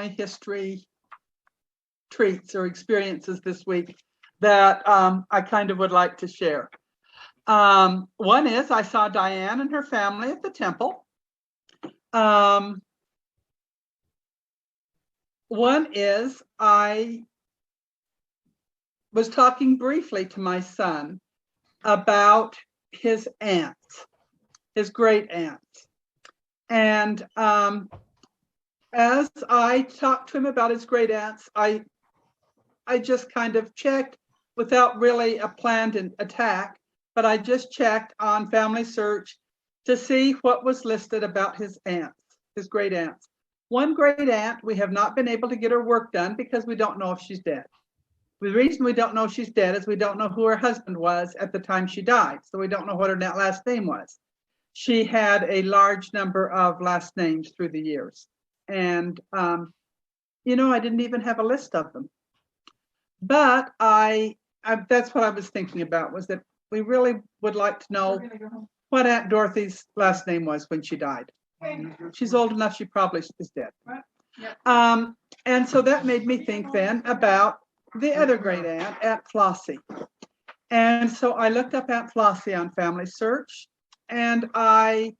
family history treats or experiences this week that I kind of would like to share. One is I saw Diane and her family at the temple. One is I was talking briefly to my son about his aunts, his great aunts. And as I talked to him about his great aunts, I just kind of checked without really a planned attack, but I just checked on Family Search to see what was listed about his aunts, his great aunts. One great aunt, we have not been able to get her work done because we don't know if she's dead. The reason we don't know she's dead is we don't know who her husband was at the time she died. So we don't know what her last name was. She had a large number of last names through the years. And, you know, I didn't even have a list of them. But that's what I was thinking about, was that we really would like to know what Aunt Dorothy's last name was when she died. She's old enough, she probably is dead. And so that made me think then about the other great aunt, Aunt Flossie. And so I looked up Aunt Flossie on Family Search, and I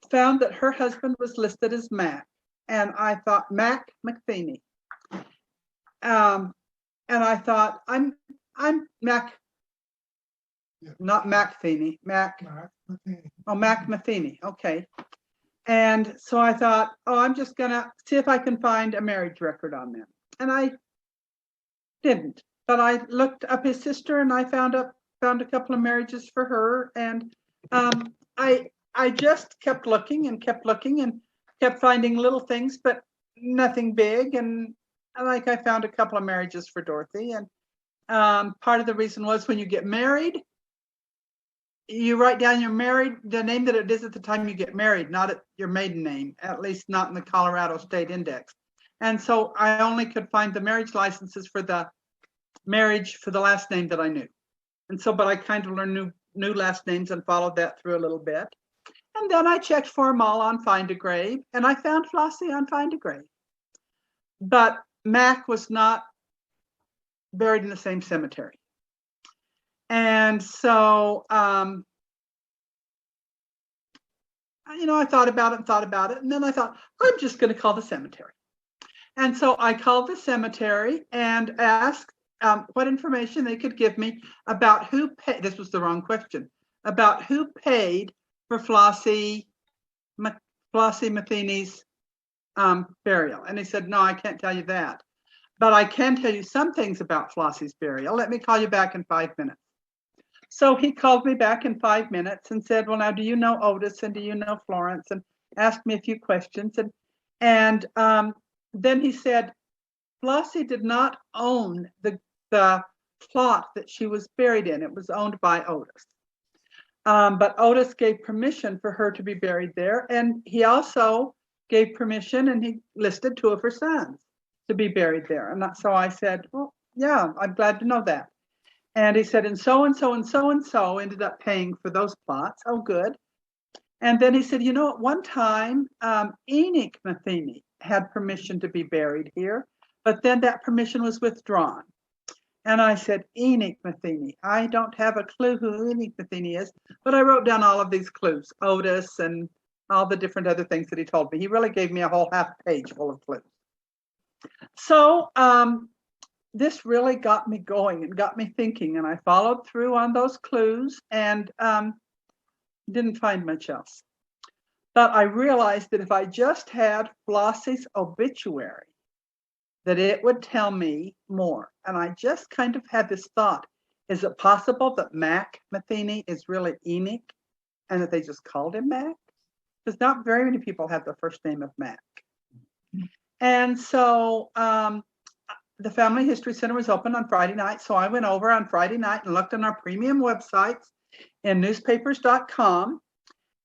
found that her husband was listed as Mac. And I thought, Mac McTheney. And I thought, I'm Mac, not Mac Theney, Mac Matheny, okay. And so I thought, oh, I'm just gonna see if I can find a marriage record on them. And I didn't, but I looked up his sister and I found a couple of marriages for her. And I just kept looking and kept finding little things, but nothing big. And like I found a couple of marriages for Dorothy. And part of the reason was when you get married, you write down the name that it is at the time you get married, not at your maiden name, at least not in the Colorado State Index. And so I only could find the marriage licenses for the marriage for the last name that I knew. And so, but I kind of learned new last names and followed that through a little bit. And then I checked for them all on Find a Grave, and I found Flossie on Find a Grave. But Mac was not buried in the same cemetery. And so, you know, I thought about it, and then I thought, I'm just going to call the cemetery. And so I called the cemetery and asked what information they could give me about who paid. This was the wrong question, about who paid for Flossie Matheny's burial. And he said, no, I can't tell you that, but I can tell you some things about Flossie's burial. Let me call you back in 5 minutes. So he called me back in 5 minutes and said, well, now, do you know Otis and do you know Florence? And asked me a few questions. And then he said, Flossie did not own the plot that she was buried in. It was owned by Otis. But Otis gave permission for her to be buried there. And he also gave permission, and he listed 2 of her sons to be buried there. And so I said, well, yeah, I'm glad to know that. And he said, and so and so and so and so ended up paying for those plots. Oh, good. And then he said, you know, at one time, Enoch Matheny had permission to be buried here, but then that permission was withdrawn. And I said, Enoch Matheny. I don't have a clue who Enoch Matheny is, but I wrote down all of these clues, Otis and all the different other things that he told me. He really gave me a whole half page full of clues. So this really got me going and got me thinking, and I followed through on those clues and didn't find much else. But I realized that if I just had Flossie's obituary, that it would tell me more. And I just kind of had this thought, is it possible that Mac Matheny is really Enoch and that they just called him Mac? Because not very many people have the first name of Mac. And so the Family History Center was open on Friday night. So I went over on Friday night and looked on our premium websites in newspapers.com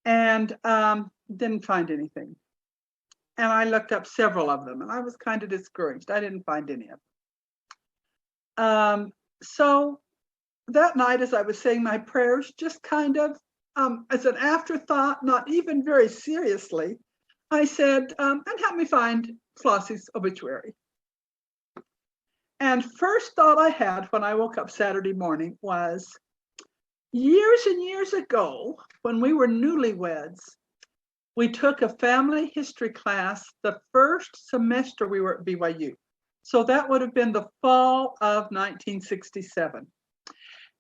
and didn't find anything. And I looked up several of them and I was kind of discouraged. I didn't find any of them. So that night, as I was saying my prayers, just kind of as an afterthought, not even very seriously, I said, and help me find Flossie's obituary. And first thought I had when I woke up Saturday morning was, years and years ago, when we were newlyweds, we took a family history class the first semester we were at BYU. So that would have been the fall of 1967.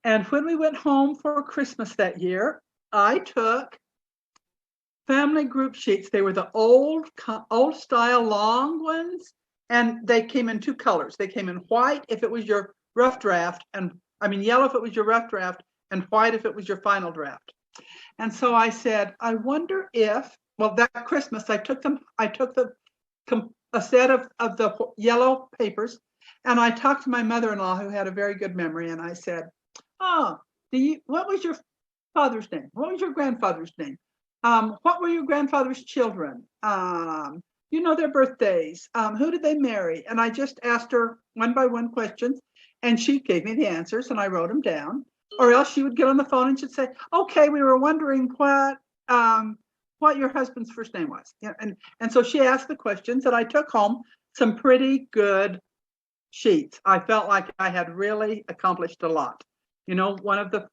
And when we went home for Christmas that year, I took family group sheets. They were the old style long ones, and they came in two colors. They came in white if it was your rough draft, and yellow if it was your rough draft, and white if it was your final draft. And so I said, I wonder if, well, that Christmas I took a set of the yellow papers, and I talked to my mother-in-law, who had a very good memory, and I said, oh, what was your father's name? What was your grandfather's name? What were your grandfather's children? You know their birthdays. Who did they marry? And I just asked her one by one questions, and she gave me the answers, and I wrote them down. Or else she would get on the phone and she'd say, okay, we were wondering what your husband's first name was. Yeah, and so she asked the questions, and I took home some pretty good sheets. I felt like I had really accomplished a lot. You know, one of the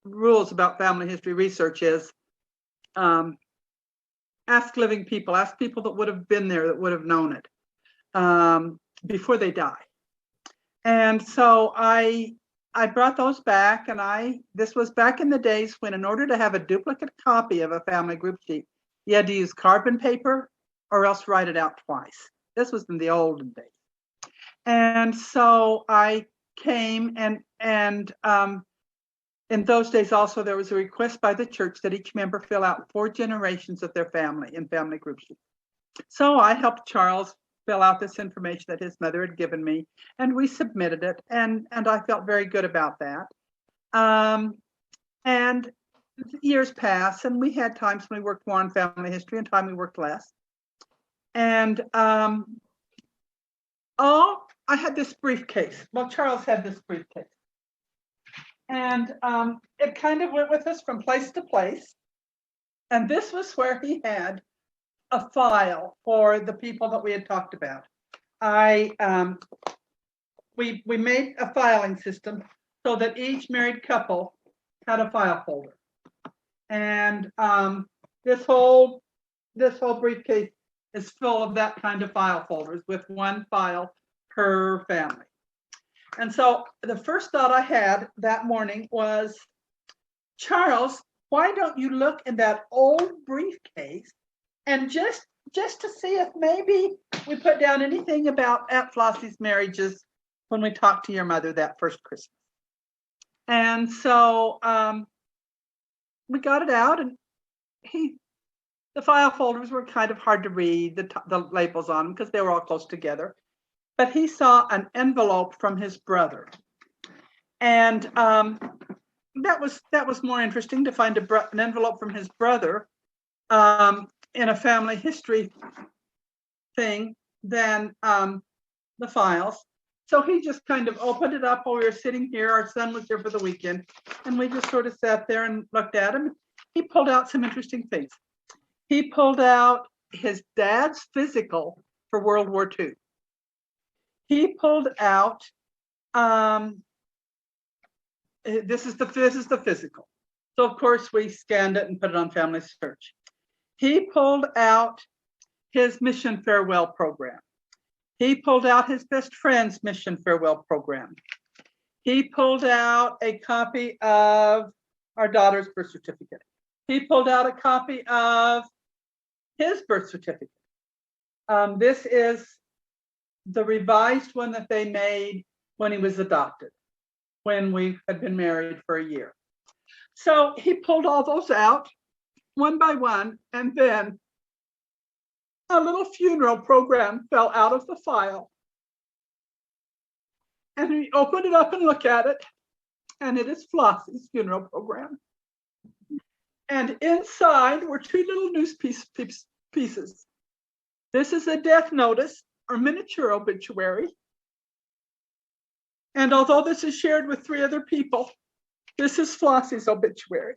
rules about family history research is ask living people, ask people that would have been there, that would have known it before they die. And so I brought those back, and this was back in the days when, in order to have a duplicate copy of a family group sheet, you had to use carbon paper or else write it out twice. This was in the olden days. And so I came and in those days also there was a request by the church that each member fill out 4 generations of their family in family group sheets. So I helped Charles fill out this information that his mother had given me, and we submitted it, and I felt very good about that. And years passed, and we had times when we worked more on family history and time we worked less. And I had this briefcase. Well, Charles had this briefcase. And it kind of went with us from place to place. And this was where he had a file for the people that we had talked about. We made a filing system so that each married couple had a file folder. And this whole briefcase is full of that kind of file folders with one file per family. And so the first thought I had that morning was, Charles, why don't you look in that old briefcase and just to see if maybe we put down anything about Aunt Flossie's marriages when we talked to your mother that first Christmas. And so we got it out, and the file folders were kind of hard to read, the labels on them, because they were all close together. But he saw an envelope from his brother. And that was more interesting, to find an envelope from his brother in a family history thing than the files. So he just kind of opened it up while we were sitting here. Our son was here for the weekend, and we just sort of sat there and looked at him. He pulled out some interesting things. He pulled out his dad's physical for World War II. He pulled out, this is the physical. So of course we scanned it and put it on Family Search. He pulled out his mission farewell program. He pulled out his best friend's mission farewell program. He pulled out a copy of our daughter's birth certificate. He pulled out a copy of his birth certificate. This is the revised one that they made when he was adopted, when we had been married for a year. So he pulled all those out one by one, and then a little funeral program fell out of the file. And he opened it up and looked at it, and it is Flossie's funeral program. And inside were 2 little news pieces. This is a death notice or miniature obituary. And although this is shared with 3 other people, this is Flossie's obituary.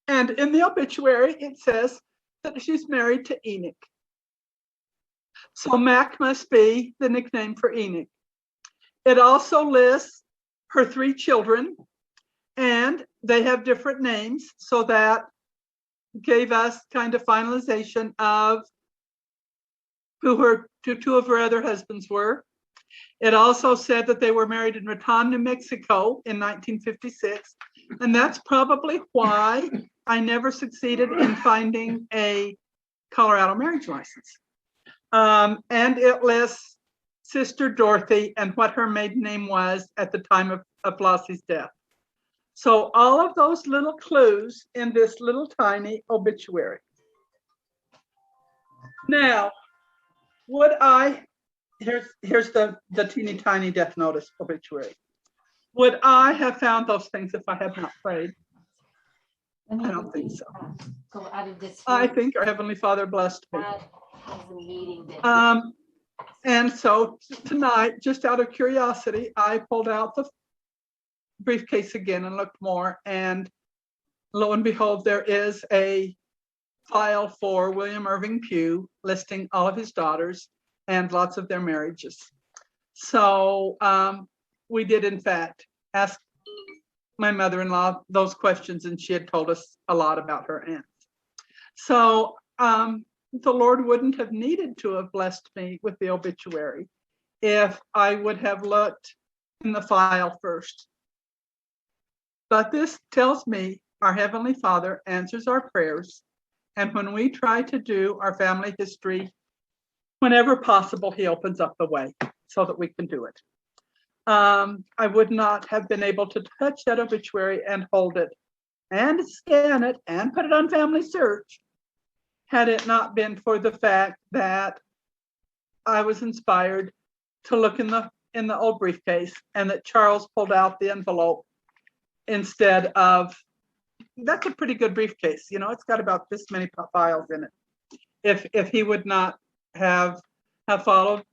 And in the obituary, it says that she's married to Enoch. So Mac must be the nickname for Enoch. It also lists her 3 children, and they have different names, so that gave us kind of finalization of who her 2 of her other husbands were. It also said that they were married in Raton, New Mexico in 1956, and that's probably why I never succeeded in finding a Colorado marriage license. And it lists Sister Dorothy and what her maiden name was at the time of Flossie's death. So all of those little clues in this little tiny obituary. Now, here's the teeny tiny death notice obituary. Would I have found those things if I had not prayed? I don't think so. Go out of this. I think our Heavenly Father blessed me. And so tonight, just out of curiosity, I pulled out the briefcase again and looked more, and lo and behold, there is a file for William Irving Pugh listing all of his daughters and lots of their marriages. So we did, in fact, ask my mother-in-law those questions, and she had told us a lot about her aunts. So the Lord wouldn't have needed to have blessed me with the obituary if I would have looked in the file first. But this tells me our Heavenly Father answers our prayers, and when we try to do our family history, whenever possible, He opens up the way so that we can do it. I would not have been able to touch that obituary and hold it and scan it and put it on Family Search had it not been for the fact that I was inspired to look in the old briefcase, and that Charles pulled out the envelope instead of, that's a pretty good briefcase, you know, it's got about this many files in it. If he would not have followed,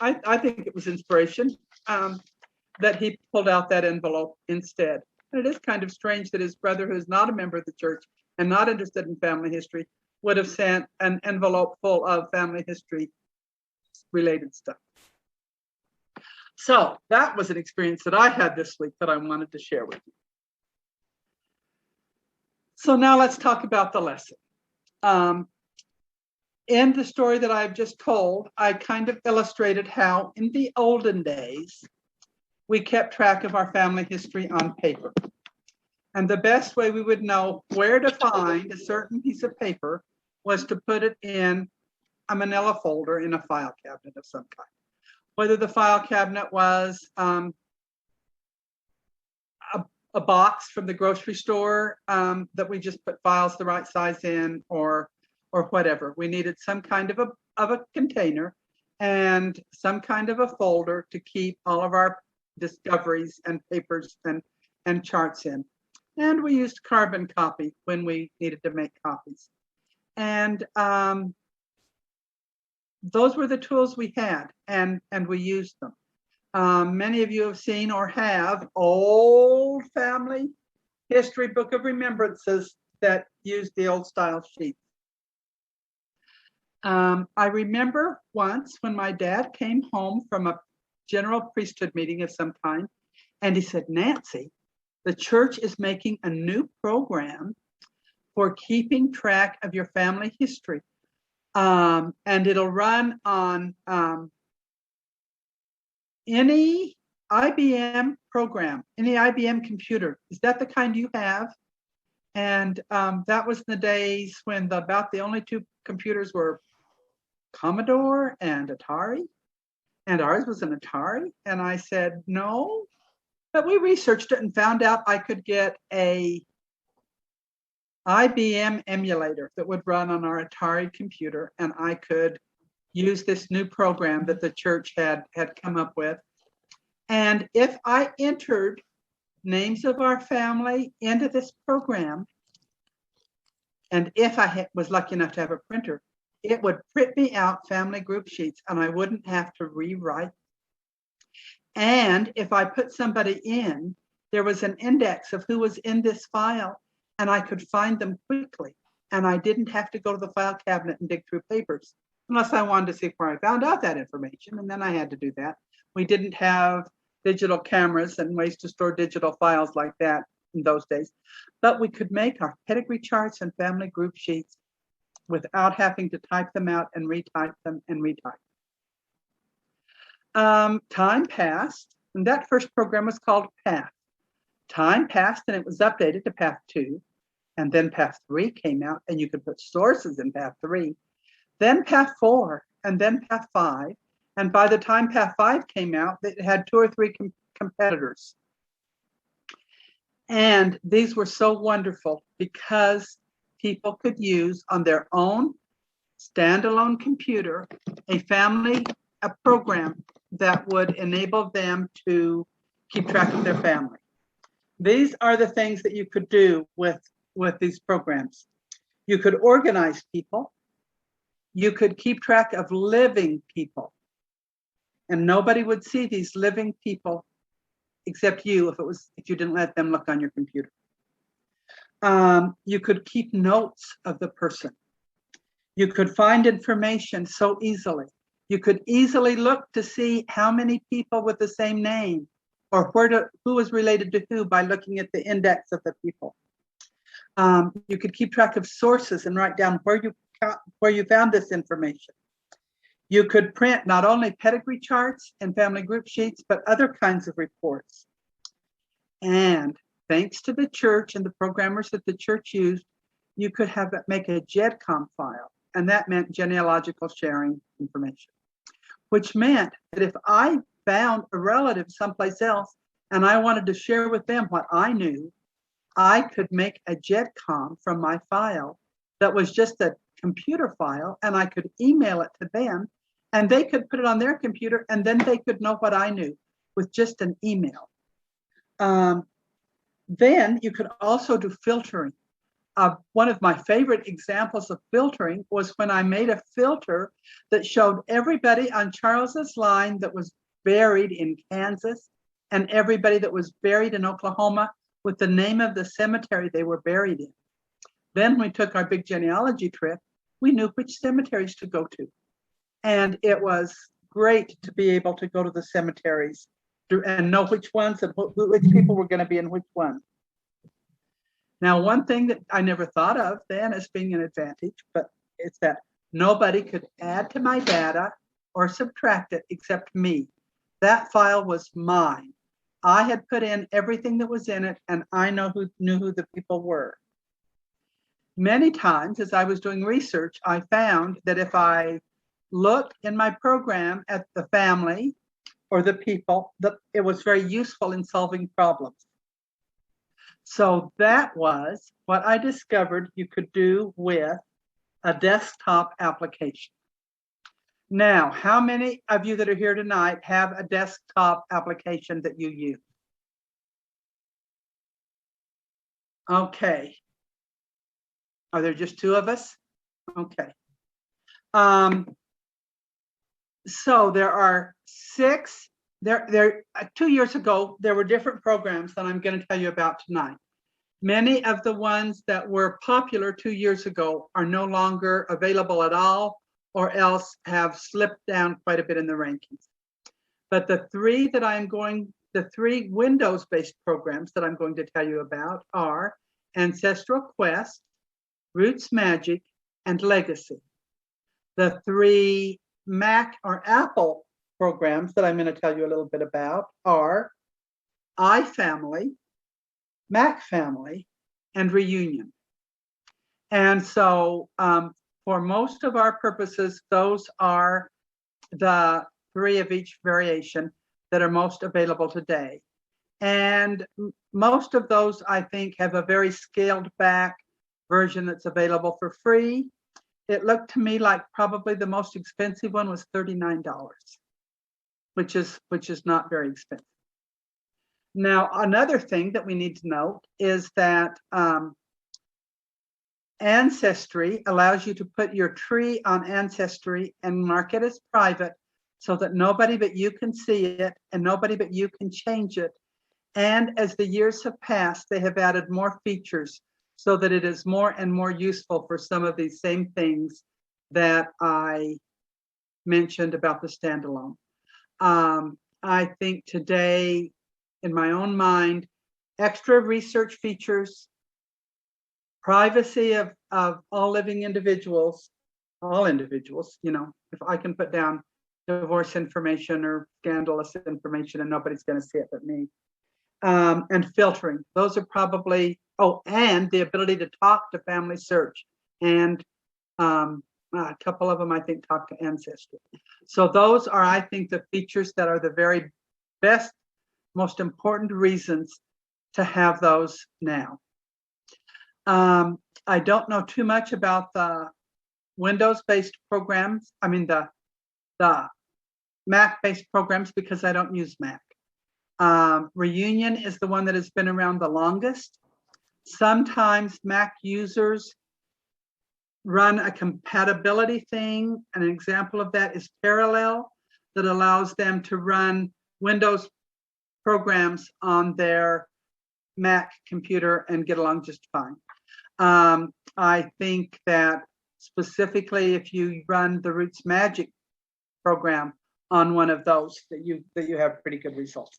I think it was inspiration that he pulled out that envelope instead. And it is kind of strange that his brother, who is not a member of the church and not interested in family history, would have sent an envelope full of family history related stuff. So that was an experience that I had this week that I wanted to share with you. So now let's talk about the lesson. In the story that I've just told, I kind of illustrated how in the olden days, we kept track of our family history on paper. And the best way we would know where to find a certain piece of paper was to put it in a manila folder in a file cabinet of some kind. Whether the file cabinet was a box from the grocery store that we just put files the right size in, or whatever. We needed some kind of a container and some kind of a folder to keep all of our discoveries and papers and charts in. And we used carbon copy when we needed to make copies. And those were the tools we had, and we used them. Many of you have seen or have old family history book of remembrances that use the old style sheets. I remember once when my dad came home from a general priesthood meeting of some kind, and he said, "Nancy, the church is making a new program for keeping track of your family history. And it'll run on any IBM program, any IBM computer. Is that the kind you have?" And that was in the days when about the only 2 computers were Commodore and Atari. And ours was an Atari. And I said, "No." But we researched it and found out I could get a IBM emulator that would run on our Atari computer, and I could use this new program that the church had come up with. And if I entered names of our family into this program, and if I was lucky enough to have a printer, it would print me out family group sheets, and I wouldn't have to rewrite. And if I put somebody in, there was an index of who was in this file, and I could find them quickly. And I didn't have to go to the file cabinet and dig through papers. unless I wanted to see where I found out that information, and then I had to do that. We didn't have digital cameras and ways to store digital files like that in those days, but we could make our pedigree charts and family group sheets without having to type them out and retype them and retype. Time passed, and that first program was called Path. Time passed, and it was updated to Path 2, and then Path 3 came out, and you could put sources in Path 3, then Path 4, and then Path 5, and by the time Path 5 came out, it had 2 or 3 competitors. And these were so wonderful because people could use on their own standalone computer a program that would enable them to keep track of their family. These are the things that you could do with these programs. You could organize people. You could keep track of living people. And nobody would see these living people except you if you didn't let them look on your computer. You could keep notes of the person. You could find information so easily. You could easily look to see how many people with the same name or who was related to who by looking at the index of the people. You could keep track of sources and write down where you found this information. You could print not only pedigree charts and family group sheets, but other kinds of reports. And thanks to the church and the programmers that the church used, you could make a GEDCOM file, and that meant genealogical sharing information, which meant that if I found a relative someplace else and I wanted to share with them what I knew, I could make a GEDCOM from my file that was just a computer file, and I could email it to them, and they could put it on their computer, and then they could know what I knew with just an email. Then you could also do filtering. One of my favorite examples of filtering was when I made a filter that showed everybody on Charles's line that was buried in Kansas and everybody that was buried in Oklahoma with the name of the cemetery they were buried in. Then when we took our big genealogy trip, we knew which cemeteries to go to. And it was great to be able to go to the cemeteries and know which ones and which people were going to be in which one. Now, one thing that I never thought of then as being an advantage, but it's that nobody could add to my data or subtract it except me. That file was mine. I had put in everything that was in it, and I knew who the people were. Many times as I was doing research, I found that if I looked in my program at the family or the people, that it was very useful in solving problems. So that was what I discovered you could do with a desktop application. Now, how many of you that are here tonight have a desktop application that you use? Okay. Are there just 2 of us? Okay. So there are 6. 2 years ago, there were different programs that I'm going to tell you about tonight. Many of the ones that were popular 2 years ago are no longer available at all, or else have slipped down quite a bit in the rankings. But the 3 Windows-based programs that I'm going to tell you about are Ancestral Quest, Roots Magic, and Legacy. The 3 Mac or Apple programs that I'm going to tell you a little bit about are iFamily, Mac Family, and Reunion. And so for most of our purposes, those are the 3 of each variation that are most available today. And most of those, I think, have a very scaled back version that's available for free. It looked to me like probably the most expensive one was $39, which is not very expensive. Now, another thing that we need to note is that Ancestry allows you to put your tree on Ancestry and mark it as private so that nobody but you can see it and nobody but you can change it. And as the years have passed, they have added more features so that it is more and more useful for some of these same things that I mentioned about the standalone. I think today, in my own mind, extra research features, privacy of all living individuals, all individuals, you know, if I can put down divorce information or scandalous information and nobody's going to see it but me, and filtering. Those are probably, oh, and the ability to talk to Family Search, and a couple of them I think talk to Ancestry. So those are, I think, the features that are the very best, most important reasons to have those now. I don't know too much about the Windows-based programs. I mean the Mac-based programs, because I don't use Mac. Reunion is the one that has been around the longest. Sometimes Mac users run a compatibility thing. An example of that is Parallel, that allows them to run Windows programs on their Mac computer and get along just fine. I think that specifically if you run the Roots Magic program on one of those, that you have pretty good results.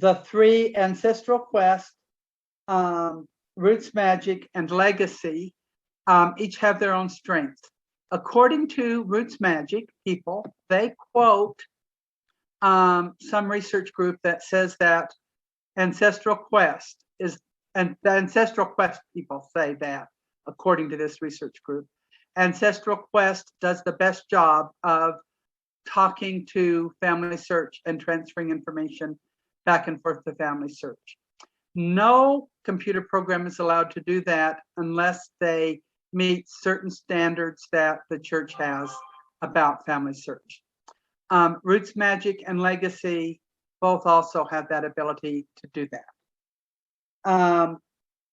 The three, Ancestral Quest, Roots Magic, and Legacy, each have their own strengths. According to Roots Magic people, they quote some research group that says that Ancestral Quest is, and the Ancestral Quest people say that, according to this research group, Ancestral Quest does the best job of talking to Family Search and transferring information back and forth to Family Search. No computer program is allowed to do that unless they meet certain standards that the church has about Family Search. Roots Magic and Legacy both also have that ability to do that.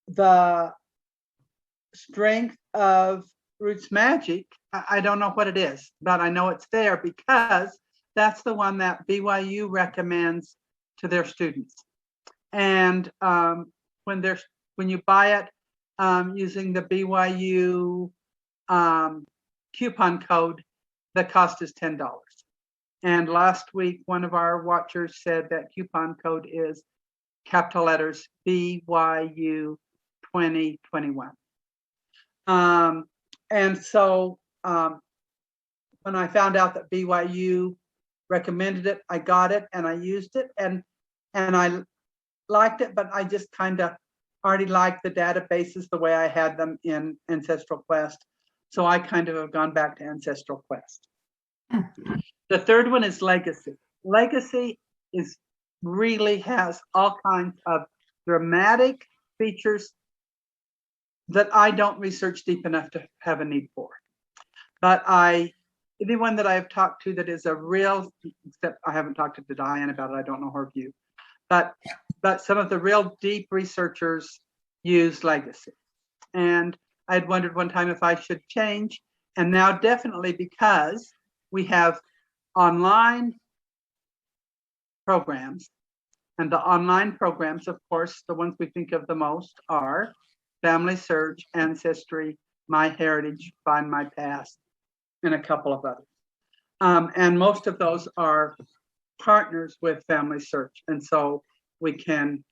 The strength of Roots Magic, I don't know what it is, but I know it's there because that's the one that BYU recommends to their students. And when you buy it using the BYU coupon code, the cost is $10. And last week, one of our watchers said that coupon code is capital letters BYU 2021. And so when I found out that BYU recommended it, I got it and I used it, and I liked it, but I just kind of already liked the databases the way I had them in Ancestral Quest. So I kind of have gone back to Ancestral Quest. The third one is Legacy. Legacy really has all kinds of dramatic features that I don't research deep enough to have a need for. But anyone that I've talked to that is a real, except I haven't talked to Diane about it, I don't know her view, but some of the real deep researchers use Legacy. And I'd wondered one time if I should change, and now definitely, because we have online programs, and the online programs, of course, the ones we think of the most are Family Search, Ancestry, MyHeritage, Find My Past, and a couple of others. And most of those are partners with Family Search. And so we can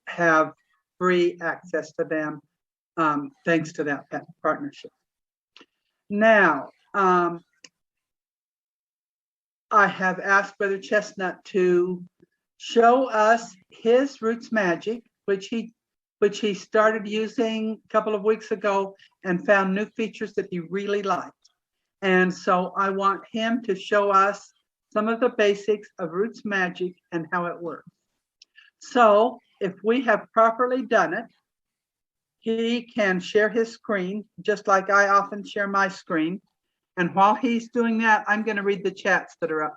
have free access to them thanks to that partnership. Now, I have asked Brother Chestnut to show us his Roots Magic, which he started using a couple of weeks ago and found new features that he really liked. And so I want him to show us some of the basics of Roots Magic and how it works. So if we have properly done it, he can share his screen, just like I often share my screen. And while he's doing that, I'm going to read the chats that are up.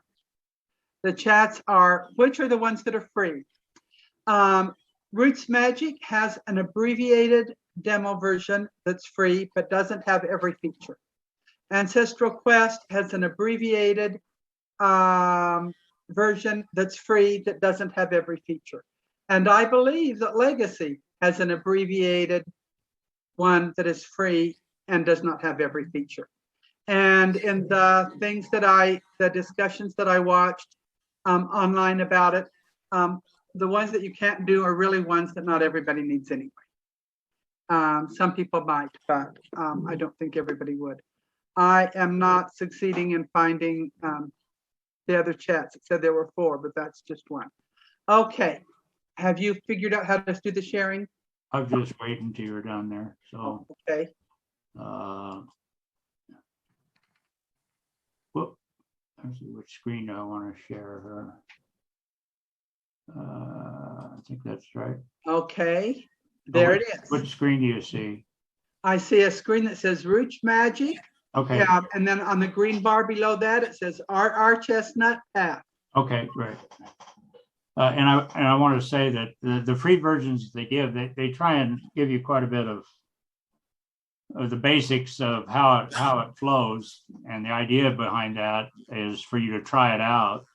The chats are, which are the ones that are free? Roots Magic has an abbreviated demo version that's free, but doesn't have every feature. Ancestral Quest has an abbreviated version that's free that doesn't have every feature. And I believe that Legacy has an abbreviated one that is free and does not have every feature. And in the discussions that I watched online about it, the ones that you can't do are really ones that not everybody needs anyway. Some people might, but I don't think everybody would. I am not succeeding in finding the other chats. It said there were 4, but that's just one. Okay. Have you figured out how to do the sharing? I'm just waiting until you're down there. So, okay. Whoop. Let's see which screen do I want to share here. I think that's right. Okay. There it is. What screen do you see? I see a screen that says Roots Magic. Okay. Yeah, and then on the green bar below that, it says RR Chestnut Path. Okay, great. And I want to say that the free versions they give, they try and give you quite a bit of the basics of how it flows, and the idea behind that is for you to try it out,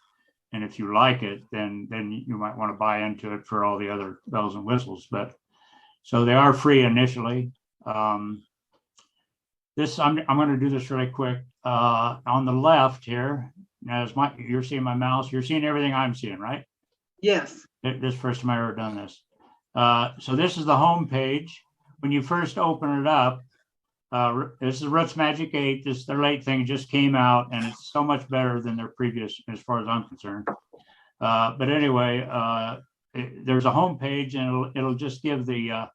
and if you like it, then you might want to buy into it for all the other bells and whistles. But so they are free initially. This I'm going to do this really quick. On the left here, as you're seeing my mouse, you're seeing everything I'm seeing, right? Yes. This first time I ever done this. So this is the home page. When you first open it up, this is Roots Magic 8. Their late thing just came out, and it's so much better than their previous, as far as I'm concerned. But anyway, there's a home page, and it'll just give the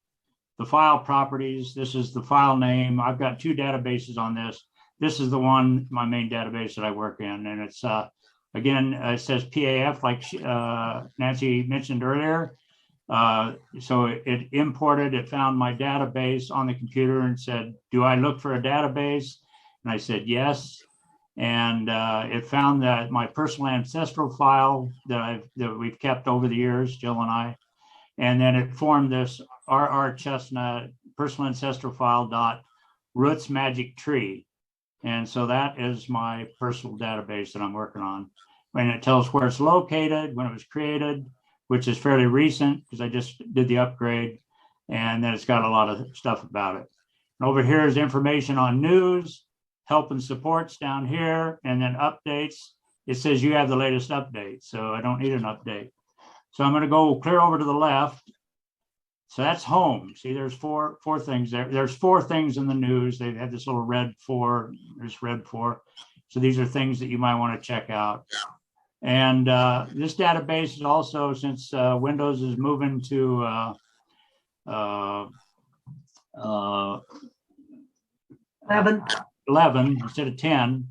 file properties. This is the file name. I've got 2 databases on this. This is the one, my main database that I work in, and it's again, it says PAF, like Nancy mentioned earlier. So it imported, it found my database on the computer and said, do I look for a database? And I said, yes. And it found that my personal ancestral file that we've kept over the years, Jill and I, and then it formed this RR Chestnut personal ancestral file dot roots magic tree. And so that is my personal database that I'm working on. And it tells where it's located, when it was created, which is fairly recent because I just did the upgrade, and then it's got a lot of stuff about it. And over here is information on news, help and supports down here, and then updates. It says you have the latest update, so I don't need an update. So I'm going to go clear over to the left. So that's home. See, there's four things there. There's 4 things in the news. They have this little red 4. There's red 4. So these are things that you might want to check out. And this database is also, since Windows is moving to 11 instead of 10,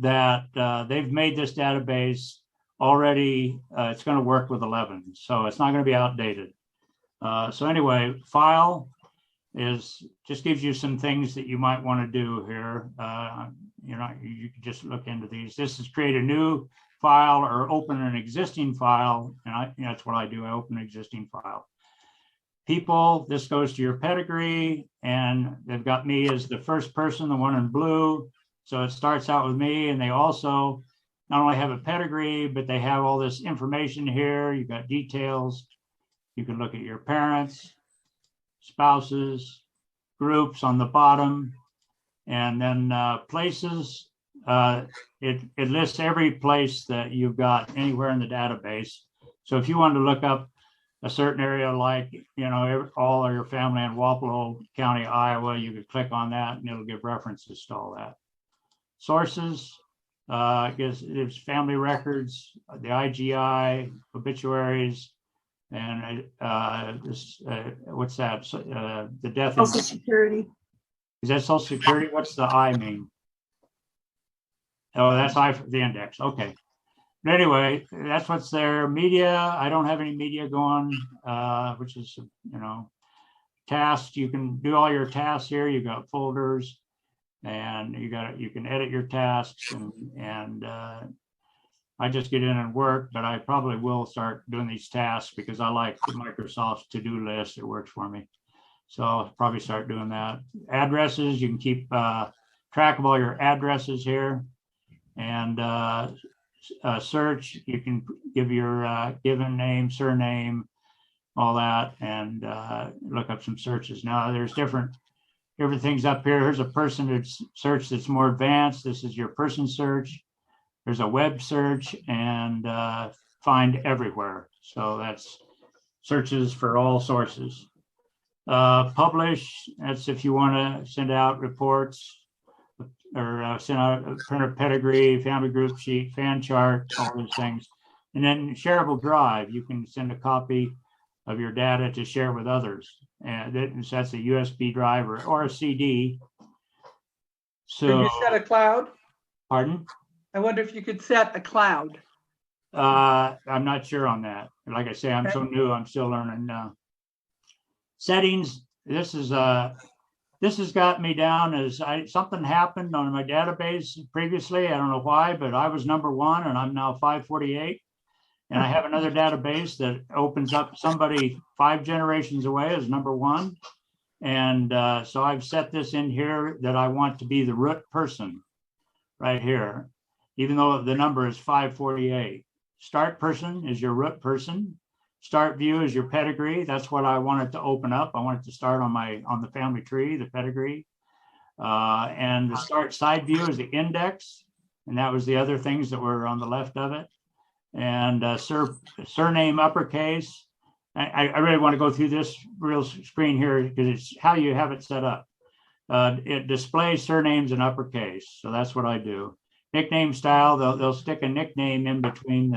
that they've made this database already. It's going to work with 11, so it's not going to be outdated. So anyway, file just gives you some things that you might want to do here. You can just look into these. This is create a new file or open an existing file, and that's what I do. I open an existing file. People, this goes to your pedigree, and they've got me as the first person, the one in blue. So it starts out with me, and they also not only have a pedigree, but they have all this information here. You've got details. You can look at your parents, spouses, groups on the bottom, and then places. It lists every place that you've got anywhere in the database. So if you wanted to look up a certain area, like, all of your family in Wapello County, Iowa, you could click on that and it'll give references to all that. Sources, gives family records, the IGI, obituaries, and what's that? The death. Social Security. Is that Social Security? What's the I mean? Oh, that's I for the index. Okay. But anyway, that's what's there. Media, I don't have any media going, which is, tasks. You can do all your tasks here. You've got folders, and you can edit your tasks, and I just get in and work, but I probably will start doing these tasks because I like Microsoft's to-do list. It works for me. So I'll probably start doing that. Addresses, you can keep track of all your addresses here. And search, you can give your given name, surname, all that, and look up some searches. Now there's different everything's up here. Here's a person search that's more advanced. This is your person search. There's a web search and find everywhere. So that's searches for all sources. Publish, that's if you want to send out reports or send out a print pedigree, family group sheet, fan chart, all those things. And then shareable drive, you can send a copy of your data to share with others. And that's a USB drive or a CD. Can you set a cloud? Pardon? I wonder if you could set a cloud. I'm not sure on that. Like I say, I'm so new, I'm still learning. Settings, this has got me down as something happened on my database previously. I don't know why, but I was number 1 and I'm now 548. And I have another database that opens up somebody 5 generations away as number 1. And so I've set this in here that I want to be the root person right here, even though the number is 548. Start person is your root person. Start view is your pedigree. That's what I wanted to open up. I want it to start on the family tree, the pedigree. And the start side view is the index. And that was the other things that were on the left of it. And surname uppercase. I really want to go through this real screen here because it's how you have it set up. It displays surnames in uppercase. So that's what I do. Nickname style, they'll stick a nickname in between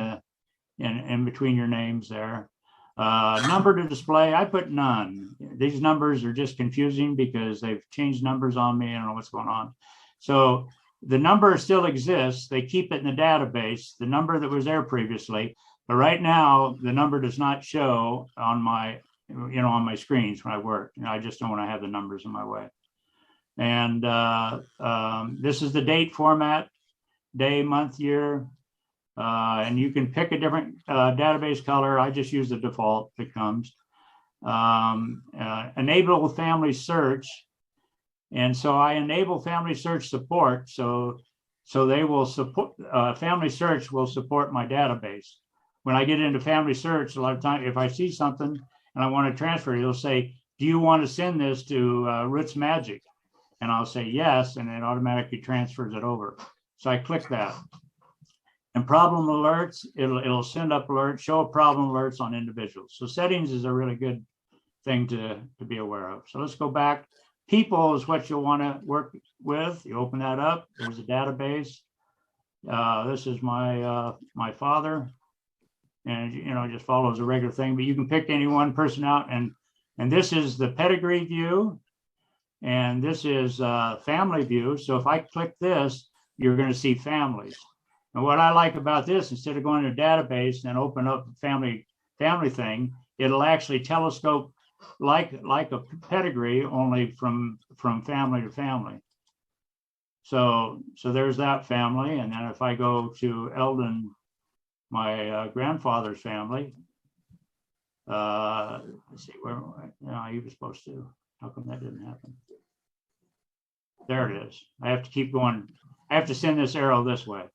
in between your names there. Number to display, I put none. These numbers are just confusing because they've changed numbers on me. I don't know what's going on. So the number still exists. They keep it in the database, the number that was there previously. But right now, the number does not show on my, on my screens when I work. I just don't want to have the numbers in my way. And this is the date format, day, month, year. And you can pick a different database color. I just use the default that comes. Enable family search. And so I enable family search support. So they will support, family search will support my database. When I get into family search, a lot of times, if I see something and I want to transfer it, it'll say, do you want to send this to Roots Magic? And I'll say yes, and it automatically transfers it over. So I click that. And problem alerts, it'll send up alerts, show problem alerts on individuals. So settings is a really good thing to be aware of. So let's go back. People is what you'll want to work with. You open that up. There's a database. This is my father, and it just follows a regular thing. But you can pick any one person out, and this is the pedigree view, and this is family view. So if I click this, you're going to see families. And what I like about this, instead of going to a database and open up the family thing, it'll actually telescope like a pedigree, only from family to family. So there's that family. And then if I go to Eldon, my grandfather's family, let's see where he was supposed to. How come that didn't happen? There it is. I have to keep going. I have to send this arrow this way.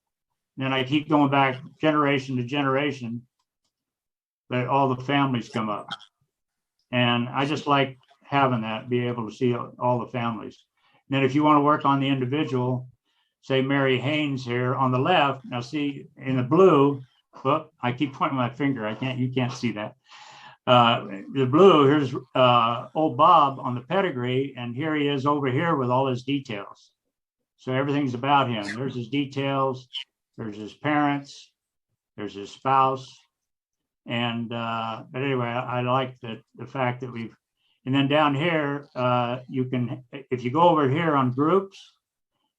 And then I keep going back generation to generation, but all the families come up. And I just like having that, be able to see all the families. And then if you want to work on the individual, say Mary Haynes here on the left, now see in the blue, whoop, I keep pointing my finger. You can't see that. The blue, here's old Bob on the pedigree, and here he is over here with all his details. So everything's about him. There's his details. There's his parents, there's his spouse. And, but anyway, I like the fact that and then down here, you can, if you go over here on groups,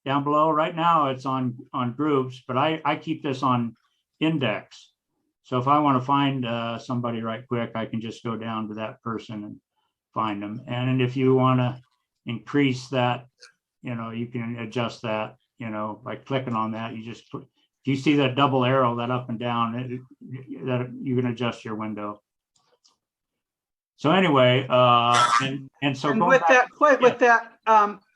down below, right now it's on groups, but I keep this on index. So if I want to find somebody right quick, I can just go down to that person and find them. And if you want to increase that, you can adjust that, by clicking on that. You just click. You see that double arrow, that up and down, that you can adjust your window. So anyway, with that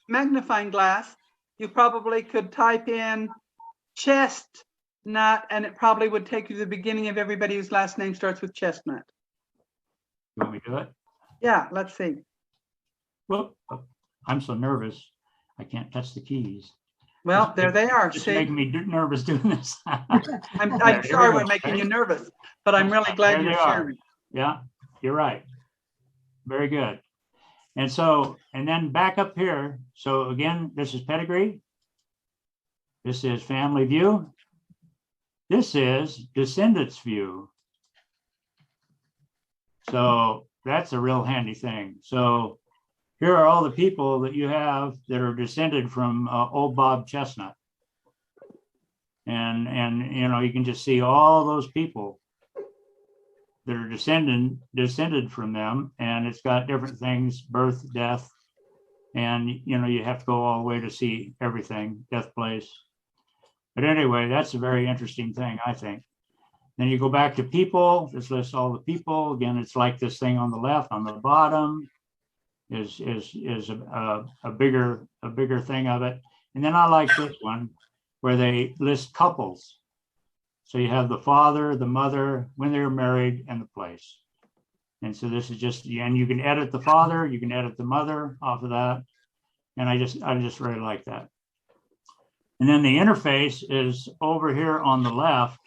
magnifying glass, you probably could type in chestnut, and it probably would take you to the beginning of everybody whose last name starts with chestnut. You want me to do it? Yeah, let's see. Whoop. I'm so nervous, I can't touch the keys. Well, there they are. Just See, making me nervous doing this. I'm Here we sorry go. we're making you Ready? nervous, but I'm really glad There you're they are. sharing. Yeah, you're right. Very good. And so, and then back up here. So again, this is pedigree. This is family view. This is descendants view. So that's a real handy thing. So here are all the people that you have that are descended from old Bob Chestnut. And you know, you can just see all those people that are descended from them, and it's got different things, birth, death, and you know, you have to go all the way to see everything, death, place. But anyway, that's a very interesting thing, I think. Then you go back to people. This lists all the people. Again, it's like this thing on the left. On the bottom is a bigger thing of it. And then I like this one where they list couples. So you have the father, the mother, when they were married, and the place. And so this is just, and you can edit the father, you can edit the mother off of that. And I just really like that. And then the interface is over here on the left.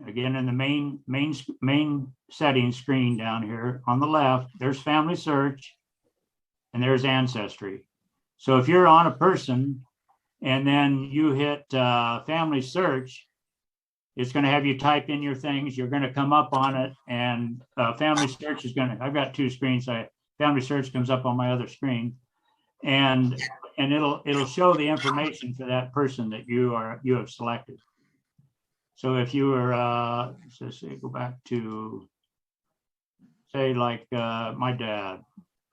Again, in the main settings screen down here on the left, there's family search and there's ancestry. So if you're on a person and then you hit family search, it's going to have you type in your things. You're going to come up on it, and family search is going to, I've got two screens. Family search comes up on my other screen, and it'll show the information for that person that you have selected. So if you were, so say, go back to, say, like my dad,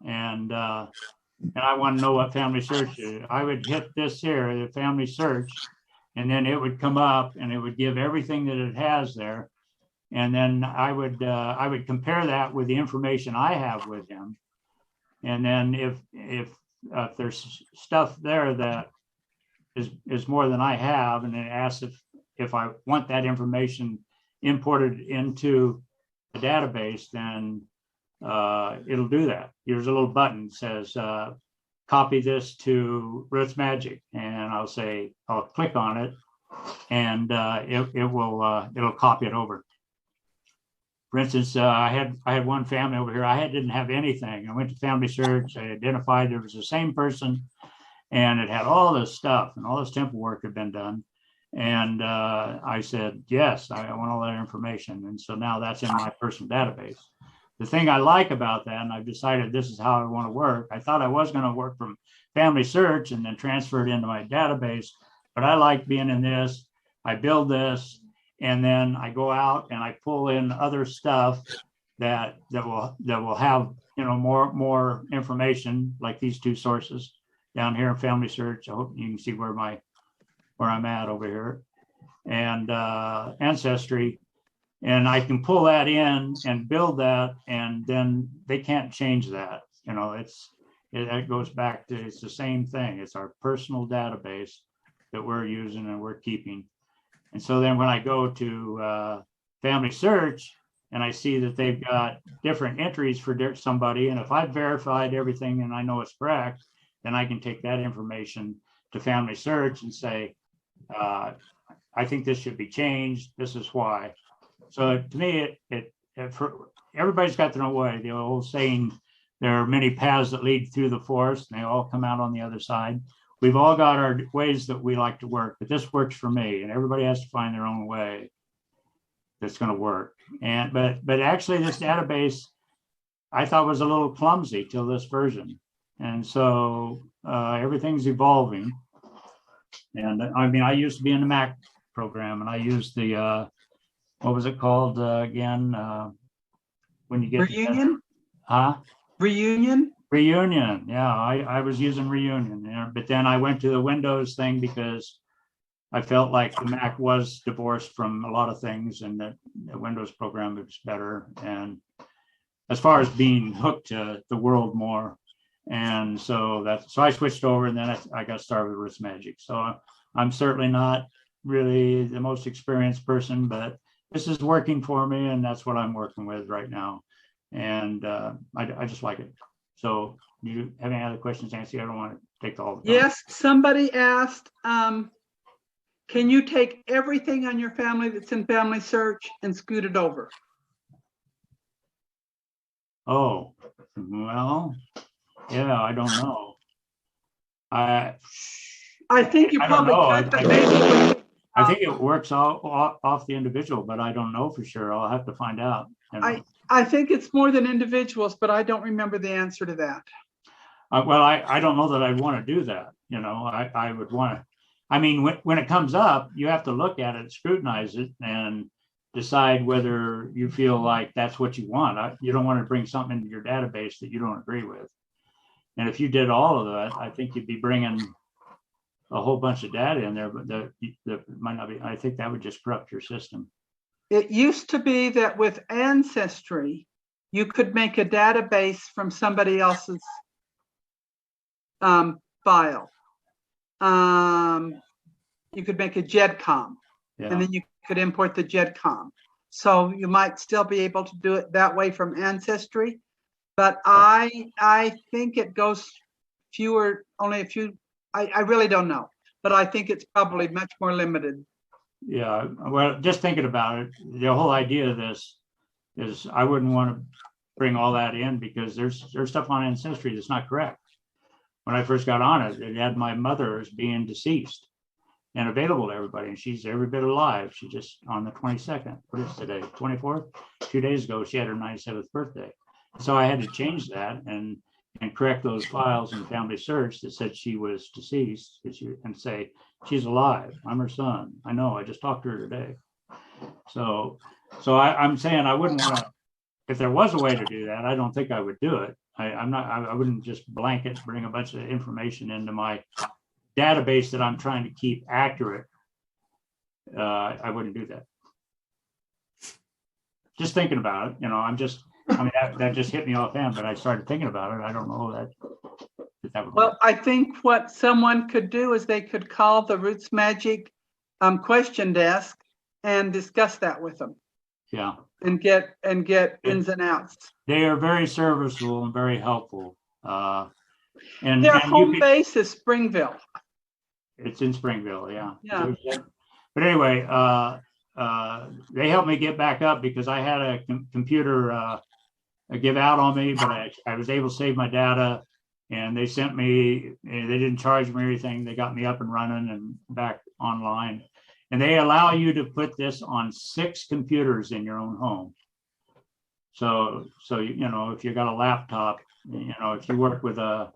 and I want to know what family search is, I would hit this here, the family search, and then it would come up and it would give everything that it has there. And then I would compare that with the information I have with him. And then if there's stuff there that is more than I have, and it asks if I want that information imported into a database, then it'll do that. There's a little button that says, copy this to Roots Magic, and I'll click on it, and it'll copy it over. For instance, I had one family over here. I didn't have anything. I went to family search. I identified there was the same person, and it had all this stuff, and all this temple work had been done. And I said, yes, I want all that information. And so now that's in my personal database. The thing I like about that, and I've decided this is how I want to work. I thought I was going to work from family search and then transfer it into my database, but I like being in this. I build this, and then I go out and I pull in other stuff that will have, you know, more information, like these two sources down here in family search. I hope you can see where I'm at over here, and ancestry. And I can pull that in and build that, and then they can't change that. You know, it goes back to, it's the same thing. It's our personal database that we're using and we're keeping. And so then when I go to family search and I see that they've got different entries for somebody, and if I've verified everything and I know it's correct, then I can take that information to family search and say, I think this should be changed. This is why. So to me, everybody's got their own way. The old saying, there are many paths that lead through the forest, and they all come out on the other side. We've all got our ways that we like to work, but this works for me, and everybody has to find their own way that's going to work. And but actually, this database I thought was a little clumsy till this version, and so everything's evolving. And I mean, I used to be in the Mac program, and I used the what was it called again? When you get Reunion? Huh? Reunion? Reunion. Yeah, I was using Reunion, but then I went to the Windows thing because I felt like the Mac was divorced from a lot of things, and that the Windows program was better. And as far as being hooked to the world more, and so I switched over, and then I got started with Roots Magic. So I'm certainly not really the most experienced person, but this is working for me, and that's what I'm working with right now. And I just like it. So do you have any other questions, Nancy? I don't want to take all the time. Yes, somebody asked, can you take everything on your family that's in Family Search and scoot it over? Oh, well, yeah, I don't know. I think you I don't probably know. could, but maybe. I think it works off the individual, but I don't know for sure. I'll have to find out. You know. I think it's more than individuals, but I don't remember the answer to that. Well, I don't know that I'd want to do that. You know, I would want to. I mean, when it comes up, you have to look at it, scrutinize it, and decide whether you feel like that's what you want. You don't want to bring something into your database that you don't agree with. And if you did all of that, I think you'd be bringing a whole bunch of data in there, but that might not be. I think that would just corrupt your system. It used to be that with Ancestry, you could make a database from somebody else's file. You could make a GEDCOM, and then you could import the GEDCOM. So you might still be able to do it that way from Ancestry, but I think it goes only a few. I really don't know, but I think it's probably much more limited. Yeah, well, just thinking about it, the whole idea of this is I wouldn't want to bring all that in because there's stuff on Ancestry that's not correct. When I first got on it, it had my mother as being deceased and available to everybody, and she's every bit alive. She just on the 22nd. What is today? 24th? 2 days ago, she had her 97th birthday. So I had to change that and correct those files in Family Search that said she was deceased and say she's alive. I'm her son. I know. I just talked to her today. So I'm saying I wouldn't want to. If there was a way to do that, I don't think I would do it. I wouldn't just blanket bring a bunch of information into my database that I'm trying to keep accurate. I wouldn't do that. Just thinking about it, you know, I mean, that just hit me offhand, but I started thinking about it. I don't know that would well, I think what someone could do is they could call the Roots Magic question desk and discuss that with them. Yeah. And get ins and outs. They are very serviceable and very helpful. And their home base is Springville. It's in Springville, yeah. Yeah. But anyway, they helped me get back up because I had a computer give out on me, but I was able to save my data, and they sent me. They didn't charge me or anything. They got me up and running and back online. And they allow you to put this on 6 computers in your own home. So you know, if you got a laptop, you know, if you work with a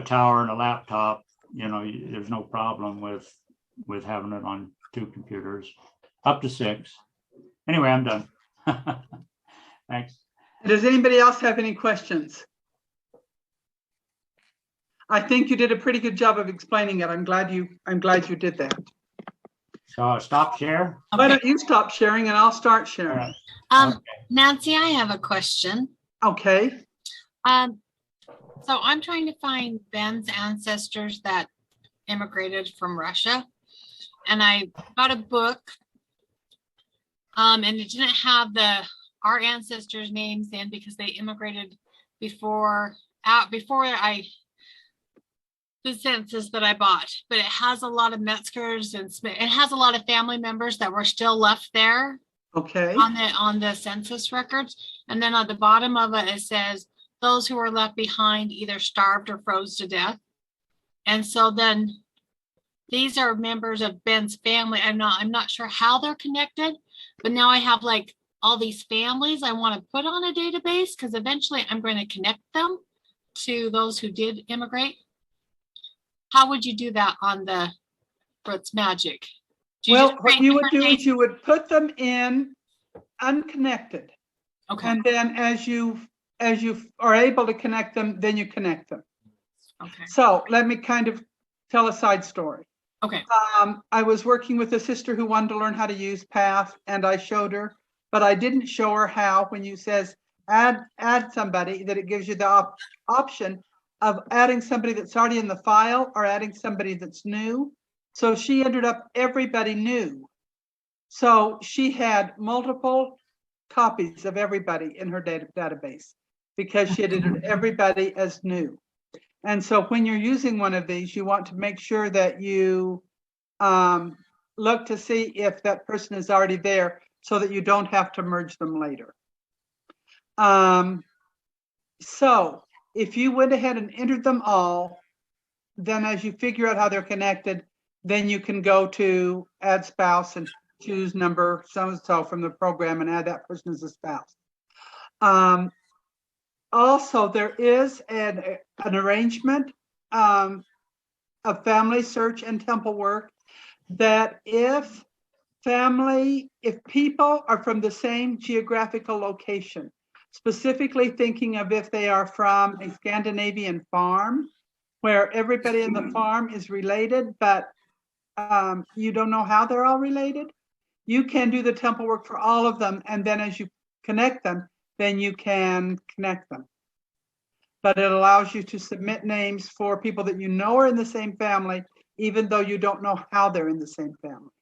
tower and a laptop, you know, there's no problem with having it on 2 computers, up to 6. Anyway, I'm done. Thanks. Does anybody else have any questions? I think you did a pretty good job of explaining it. I'm glad you did that. So stop share. Okay. Why don't you stop sharing and I'll start sharing? Okay. Nancy, I have a question. Okay. So I'm trying to find Ben's ancestors that immigrated from Russia, and I got a book, and it didn't have our ancestors' names in because they immigrated before the census that I bought, but it has a lot of Metzgers and it has a lot of family members that were still left there. Okay. On the census records. And then on the bottom of it, it says those who were left behind either starved or froze to death. And so then these are members of Ben's family. I'm not sure how they're connected, but now I have like all these families I want to put on a database because eventually I'm going to connect them to those who did immigrate. How would you do that on the Roots Magic? Well, what you would do is you would put them in unconnected. Okay. And then as you are able to connect them, then you connect them. Okay. So let me kind of tell a side story. Okay. I was working with a sister who wanted to learn how to use Path, and I showed her, but I didn't show her how when you says add somebody, that it gives you the option of adding somebody that's already in the file or adding somebody that's new. So she ended up everybody new. So she had multiple copies of everybody in her database. because she had entered everybody as new. And so when you're using one of these, you want to make sure that you look to see if that person is already there so that you don't have to merge them later. So if you went ahead and entered them all, then as you figure out how they're connected, then you can go to add spouse and choose number so-and-so from the program and add that person as a spouse. Also, there is an arrangement of family search and temple work that if people are from the same geographical location, specifically thinking of if they are from a Scandinavian farm where everybody in the farm is related, but you don't know how they're all related, you can do the temple work for all of them. And then as you connect them, then you can connect them. But it allows you to submit names for people that you know are in the same family, even though you don't know how they're in the same family.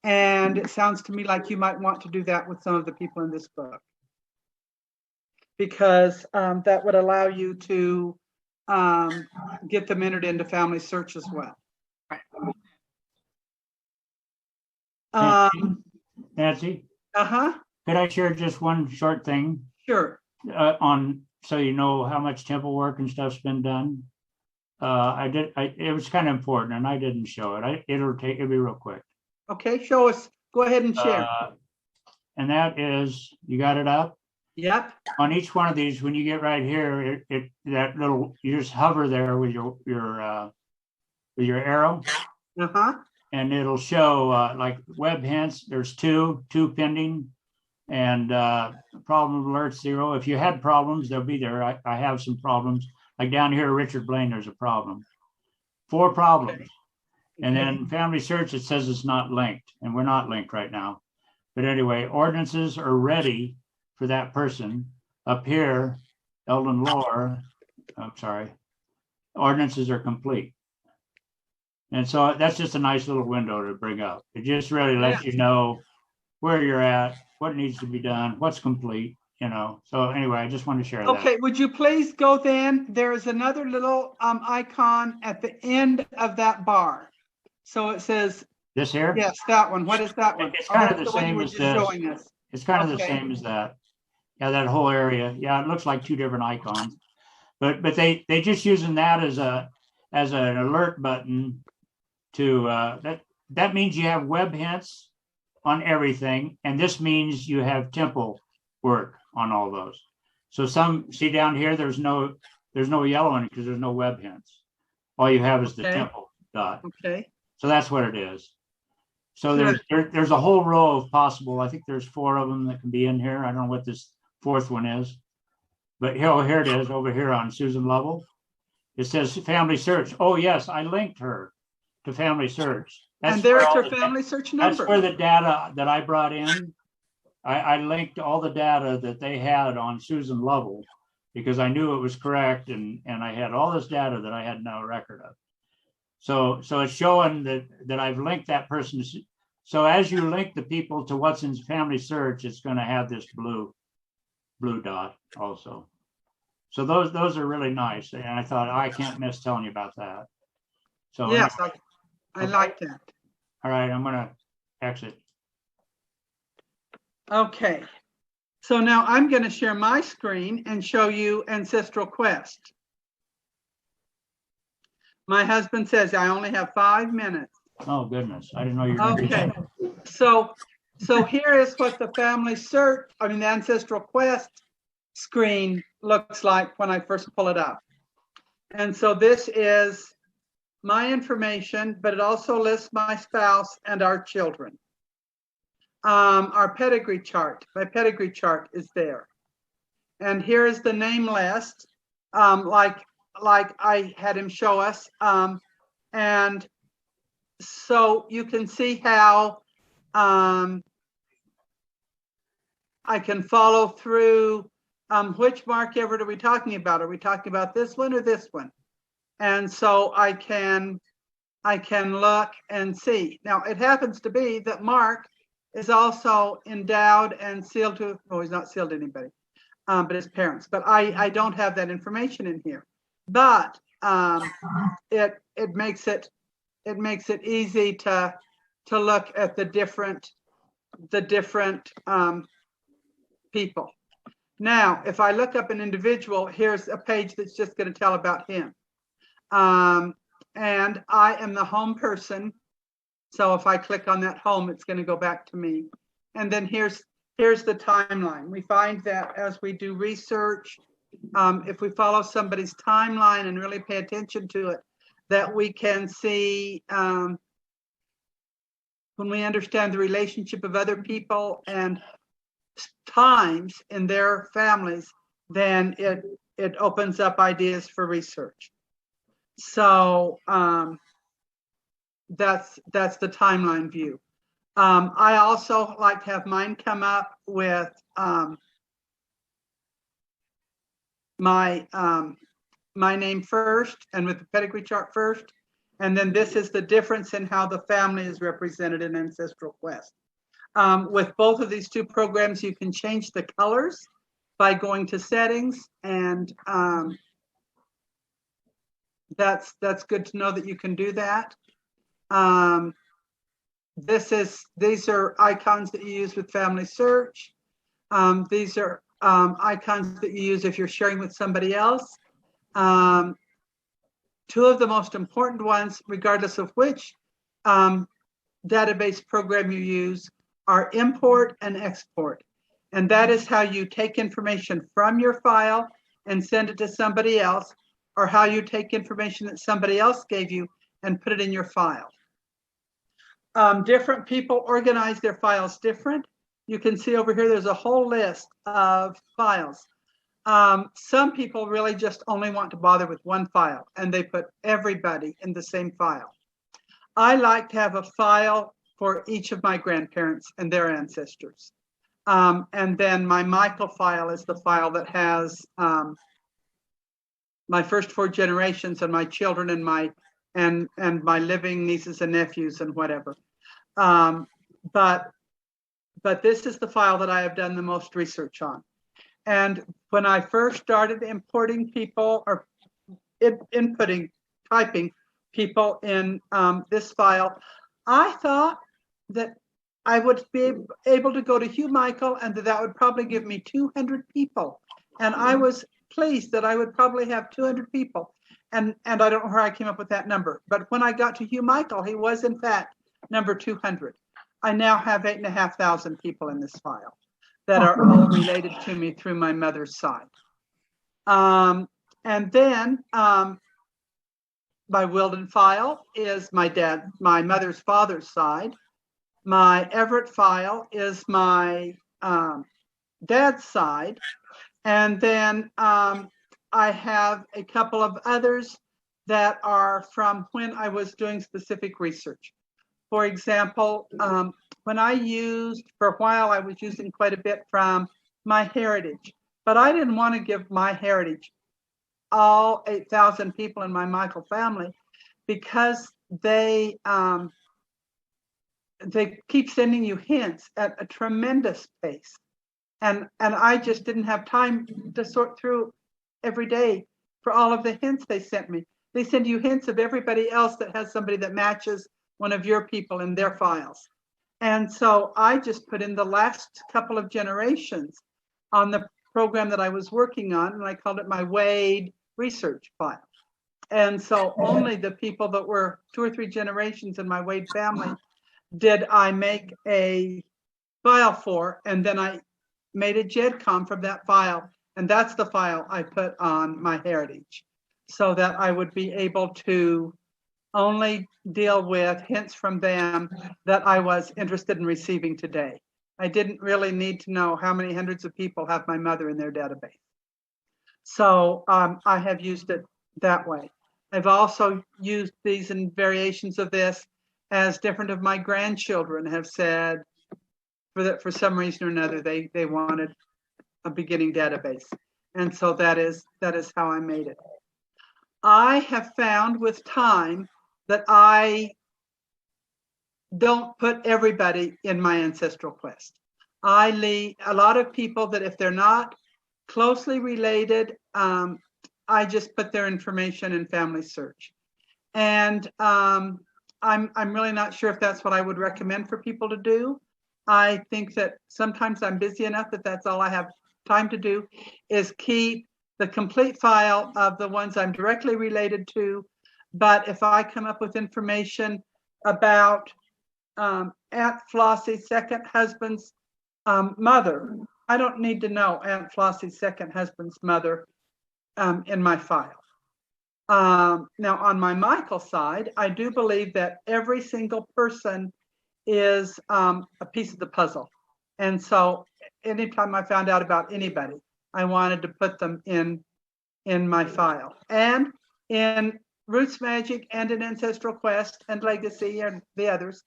And it sounds to me like you might want to do that with some of the people in this book, because that would allow you to get them entered into family search as well. Nancy, Uh-huh. could I share just one short thing Sure. so you know how much temple work and stuff's been done? It was kind of important and I didn't show it. It'll be real quick. Okay, show us. Go ahead and share. And that is, you got it up? Yep. On each one of these, when you get right here, you just hover there with your arrow. Uh-huh. And it'll show like web hints. There's two pending, and problem alert 0. If you had problems, they'll be there. I have some problems. Like down here, Richard Blaine, there's a problem. 4 problems. Okay. And then family search, it says it's not linked, and we're not linked right now. But anyway, ordinances are ready for that person. Up here, Eldon Lore, I'm sorry, ordinances are complete. And so that's just a nice little window to bring up. It just really lets you know where you're at, what needs to be done, what's complete, you know. So anyway, I just want to share that. Okay, would you please go then? There is another little icon at the end of that bar. So it says, this here? yes, that one. What is that one? It's kind of the one you same were as just this. showing us. It's kind of the Okay. same as that. Yeah, that whole area. Yeah, it looks like 2 different icons. But they just using that as an alert button to that means you have web hints on everything, and this means you have temple work on all those. So see down here, there's no yellow in it because there's no web hints. All you have is the temple dot. Okay. So that's what it is. So Sure. there's a whole row of possible. I think there's 4 of them that can be in here. I don't know what this 4th one is, but here it is over here on Susan Lovell. It says family search. Oh yes, I linked her to family search. And there's her family search number. That's where the data that I brought in. I linked all the data that they had on Susan Lovell because I knew it was correct, and I had all this data that I had no record of. So it's showing that I've linked that person. So as you link the people to what's in family search, it's going to have this blue dot also. So those are really nice, and I thought, I can't miss telling you about that. So yes, anyway, I like that. all right, I'm going to exit. Okay. So now I'm going to share my screen and show you Ancestral Quest. My husband says I only have 5 minutes. Oh goodness, I didn't know you were going to do Okay. that. So here is what the family search, the Ancestral Quest screen looks like when I first pull it up. And so this is my information, but it also lists my spouse and our children. Our pedigree chart, my pedigree chart is there. And here is the name list, like I had him show us. And so you can see how I can follow through which Mark Everett are we talking about? Are we talking about this one or this one? And so I can look and see. Now it happens to be that Mark is also endowed and sealed to, oh, he's not sealed to anybody. but his parents. But I don't have that information in here. But it makes it easy to look at the different people. Now, if I look up an individual, here's a page that's just going to tell about him. And I am the home person. So if I click on that home, it's going to go back to me. And then here's the timeline. We find that as we do research, if we follow somebody's timeline and really pay attention to it, that we can see when we understand the relationship of other people and times in their families, then it opens up ideas for research. So that's the timeline view. I also like to have mine come up with my name first and with the pedigree chart first. And then this is the difference in how the family is represented in Ancestral Quest. With both of these two programs, you can change the colors by going to settings, and that's good to know that you can do that. These are icons that you use with Family Search. These are icons that you use if you're sharing with somebody else. Two of the most important ones, regardless of which database program you use, are import and export. And that is how you take information from your file and send it to somebody else, or how you take information that somebody else gave you and put it in your file. Different people organize their files different. You can see over here, there's a whole list of files. Some people really just only want to bother with one file, and they put everybody in the same file. I like to have a file for each of my grandparents and their ancestors. And then my Michael file is the file that has my first 4 generations and my children and my living nieces and nephews and whatever. But this is the file that I have done the most research on. And when I first started importing people or typing people in this file, I thought that I would be able to go to Hugh Michael and that would probably give me 200 people. And I was pleased that I would probably have 200 people. And I don't know where I came up with that number. But when I got to Hugh Michael, he was in fact number 200. I now have 8,500 people in this file that are all related to me through my mother's side. And then my Wilden file is my mother's father's side. My Everett file is my dad's side. And then I have a couple of others that are from when I was doing specific research. For example, when I used, for a while, I was using quite a bit from my heritage, but I didn't want to give my heritage all 8,000 people in my Michael family because they keep sending you hints at a tremendous pace. And I just didn't have time to sort through every day for all of the hints they sent me. They send you hints of everybody else that has somebody that matches one of your people in their files. And so I just put in the last couple of generations on the program that I was working on, and I called it my Wade research file. And so only the people that were 2 or 3 generations in my Wade family did I make a file for, and then I made a GEDCOM from that file, and that's the file I put on my heritage, so that I would be able to only deal with hints from them that I was interested in receiving today. I didn't really need to know how many hundreds of people have my mother in their database. So I have used it that way. I've also used these in variations of this as different of my grandchildren have said for some reason or another, they wanted a beginning database. And so that is how I made it. I have found with time that I don't put everybody in my ancestral quest. I leave a lot of people that if they're not closely related, I just put their information in Family Search. And I'm really not sure if that's what I would recommend for people to do. I think that sometimes I'm busy enough that that's all I have time to do, is keep the complete file of the ones I'm directly related to. But if I come up with information about Aunt Flossie's second husband's mother, I don't need to know Aunt Flossie's second husband's mother in my file. Now, on my Michael side, I do believe that every single person is a piece of the puzzle. And so anytime I found out about anybody, I wanted to put them in my file. And in Roots Magic and in Ancestral Quest and Legacy and the others,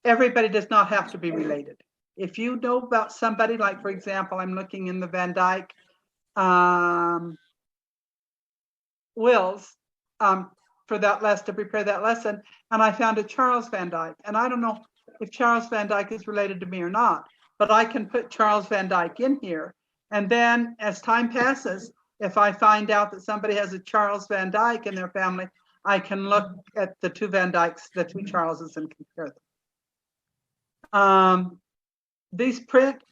everybody does not have to be related. If you know about somebody, like, for example, I'm looking in the Van Dyke wills for that lesson, to prepare that lesson, and I found a Charles Van Dyke, and I don't know if Charles Van Dyke is related to me or not, but I can put Charles Van Dyke in here, and then as time passes, if I find out that somebody has a Charles Van Dyke in their family, I can look at the two Van Dykes, the two Charleses, and compare them. These print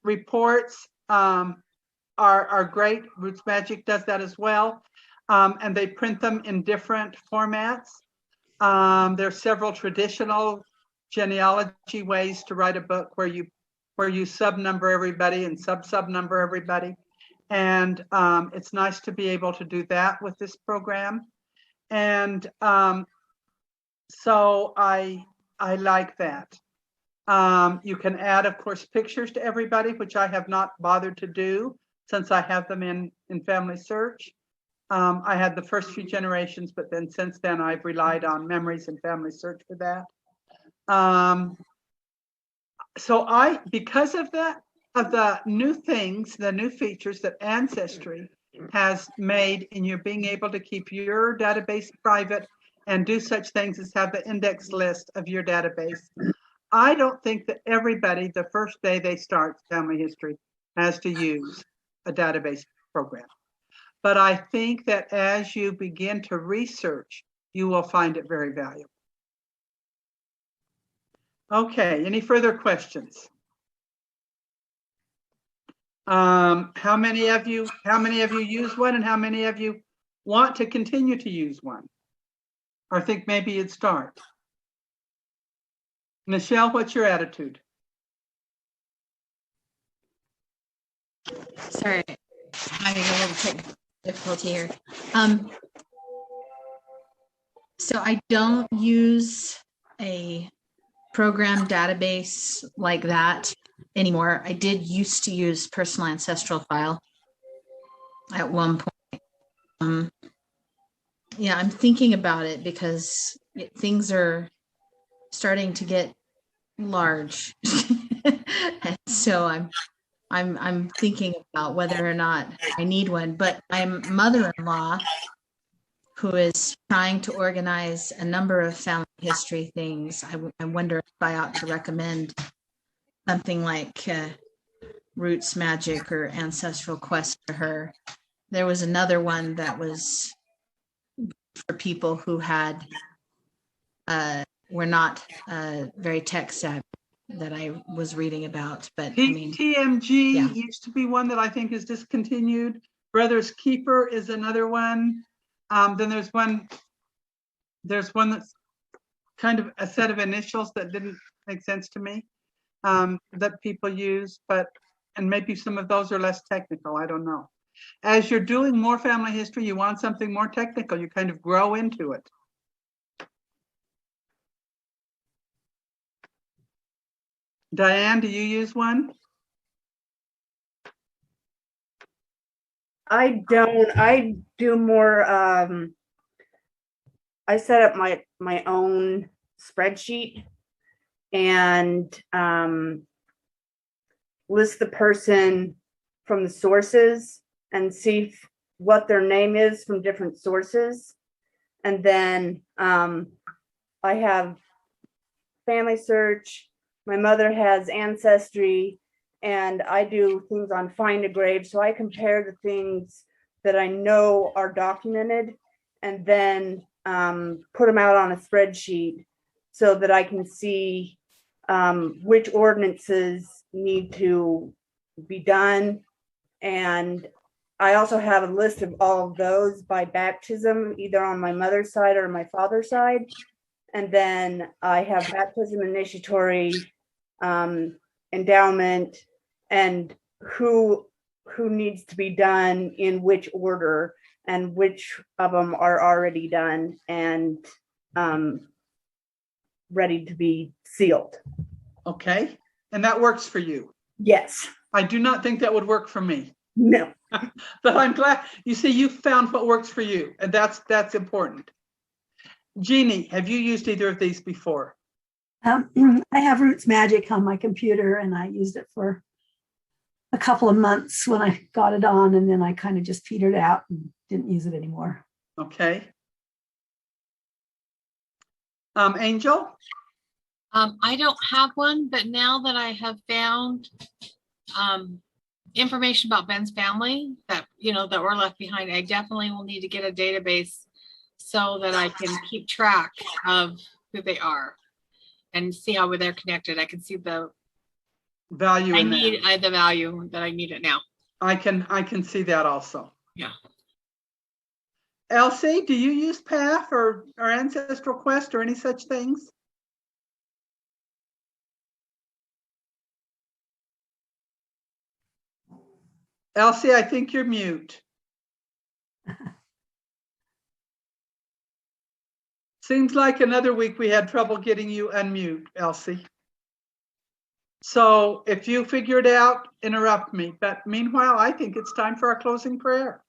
reports are great. Roots Magic does that as well. And they print them in different formats. There's several traditional genealogy ways to write a book where you sub-number everybody and sub-number everybody. And it's nice to be able to do that with this program. And so I like that. You can add, of course, pictures to everybody, which I have not bothered to do since I have them in Family Search. I had the first few generations, but then since then I've relied on Memories and Family Search for that. So because of the new things, the new features that Ancestry has made in your being able to keep your database private and do such things as have the index list of your database, I don't think that everybody, the first day they start family history, has to use a database program. But I think that as you begin to research, you will find it very valuable. Okay, any further questions? How many of you use one, and how many of you want to continue to use one, or think maybe you'd start? Michelle, what's your attitude? Sorry, having a little technical difficulty here. So I don't use a program database like that anymore. I did used to use Personal Ancestral File at one point. Yeah, I'm thinking about it because things are starting to get large, and so I'm thinking about whether or not I need one. But my mother-in-law, who is trying to organize a number of family history things, I wonder if I ought to recommend something like Roots Magic or Ancestral Quest to her. There was another one that was for people who had were not very tech savvy that I was reading about, but I mean, TMG yeah. used to be one that I think is discontinued. Brothers Keeper is another one. Then there's one that's kind of a set of initials that didn't make sense to me, that people use, and maybe some of those are less technical, I don't know. As you're doing more family history, you want something more technical, you kind of grow into it. Diane, do you use one? I don't. I do more. I set up my own spreadsheet and list the person from the sources and see what their name is from different sources. And then I have Family Search. My mother has Ancestry, and I do things on Find a Grave. So I compare the things that I know are documented and then put them out on a spreadsheet so that I can see which ordinances need to be done. And I also have a list of all of those by baptism, either on my mother's side or my father's side. And then I have baptism, initiatory, endowment, and who needs to be done in which order, and which of them are already done and ready to be sealed. Okay, and that works for you. Yes. I do not think that would work for me, No. but I'm glad you see you found what works for you, and that's important. Jeannie, have you used either of these before? I have Roots Magic on my computer, and I used it for a couple of months when I got it on, and then I kind of just petered out and didn't use it anymore. Okay. Angel? I don't have one, but now that I have found information about Ben's family that, that were left behind, I definitely will need to get a database so that I can keep track of who they are and see how they're connected. I can see the Value in that. the value that I need it now. I can see that also. Yeah. Elsie, do you use PAF or Ancestral Quest or any such things? Elsie, I think you're mute. Seems like another week we had trouble getting you unmute, Elsie. So if you figure it out, interrupt me. But meanwhile, I think it's time for our closing prayer.